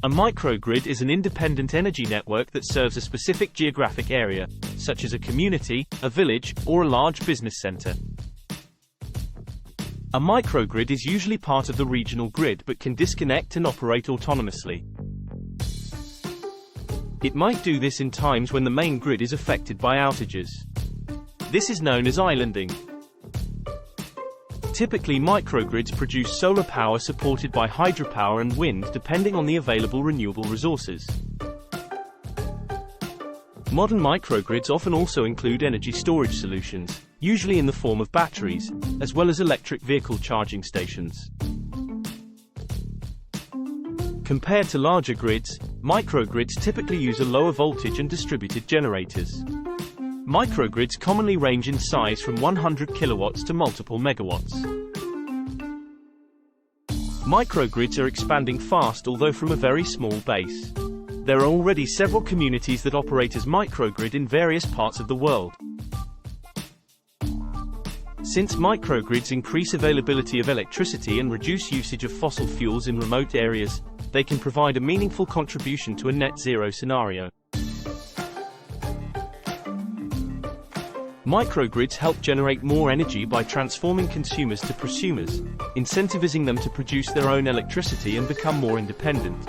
A microgrid is an independent energy network that serves a specific geographic area, such as a community, a village, or a large business center. A microgrid is usually part of the regional grid but can disconnect and operate autonomously. It might do this in times when the main grid is affected by outages. This is known as islanding. Typically, microgrids produce solar power supported by hydropower and wind depending on the available renewable resources. Modern microgrids often also include energy storage solutions, usually in the form of batteries, as well as electric vehicle charging stations. Compared to larger grids, microgrids typically use a lower voltage and distributed generators. Microgrids commonly range in size from 100 kilowatts to multiple megawatts. Microgrids are expanding fast, although from a very small base. There are already several communities that operate as microgrid in various parts of the world. Since microgrids increase availability of electricity and reduce usage of fossil fuels in remote areas, they can provide a meaningful contribution to a net zero scenario. Microgrids help generate more energy by transforming consumers to prosumers, incentivizing them to produce their own electricity and become more independent.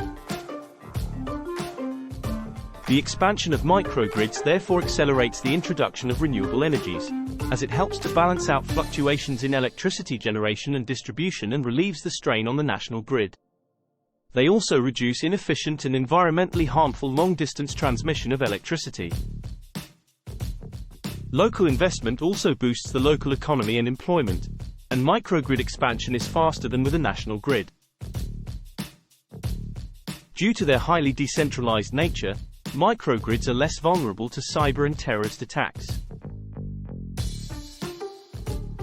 The expansion of microgrids therefore accelerates the introduction of renewable energies, as it helps to balance out fluctuations in electricity generation and distribution and relieves the strain on the national grid. They also reduce inefficient and environmentally harmful long-distance transmission of electricity. Local investment also boosts the local economy and employment, and microgrid expansion is faster than with a national grid. Due to their highly decentralized nature, microgrids are less vulnerable to cyber and terrorist attacks.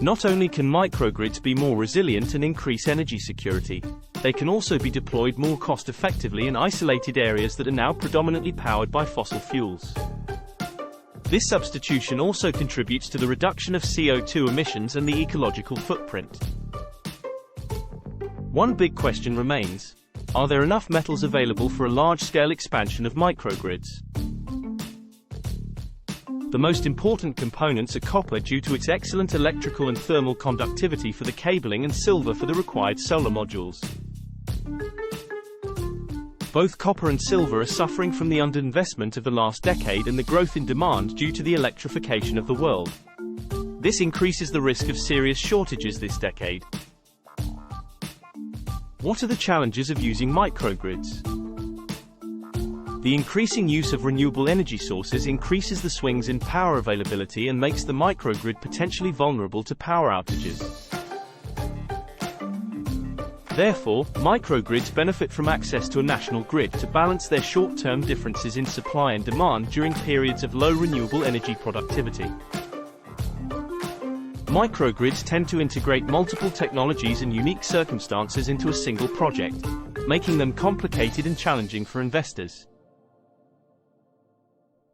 Not only can microgrids be more resilient and increase energy security, they can also be deployed more cost-effectively in isolated areas that are now predominantly powered by fossil fuels. This substitution also contributes to the reduction of CO2 emissions and the ecological footprint. One big question remains: are there enough metals available for a large-scale expansion of microgrids? The most important components are copper due to its excellent electrical and thermal conductivity for the cabling, and silver for the required solar modules. Both copper and silver are suffering from the underinvestment of the last decade and the growth in demand due to the electrification of the world. This increases the risk of serious shortages this decade. What are the challenges of using microgrids? The increasing use of renewable energy sources increases the swings in power availability and makes the microgrid potentially vulnerable to power outages. Therefore, microgrids benefit from access to a national grid to balance their short-term differences in supply and demand during periods of low renewable energy productivity. Microgrids tend to integrate multiple technologies and unique circumstances into a single project, making them complicated and challenging for investors.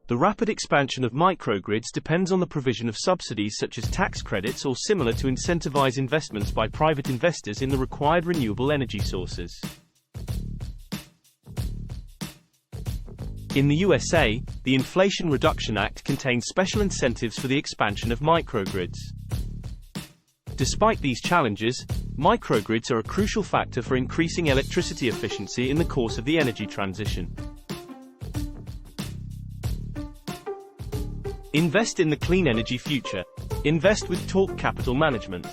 The rapid expansion of microgrids depends on the provision of subsidies such as tax credits or similar to incentivize investments by private investors in the required renewable energy sources. In the USA, the Inflation Reduction Act contains special incentives for the expansion of microgrids. Despite these challenges, microgrids are a crucial factor for increasing electricity efficiency in the course of the energy transition. Invest in the clean energy future. Invest with Talk Capital Management.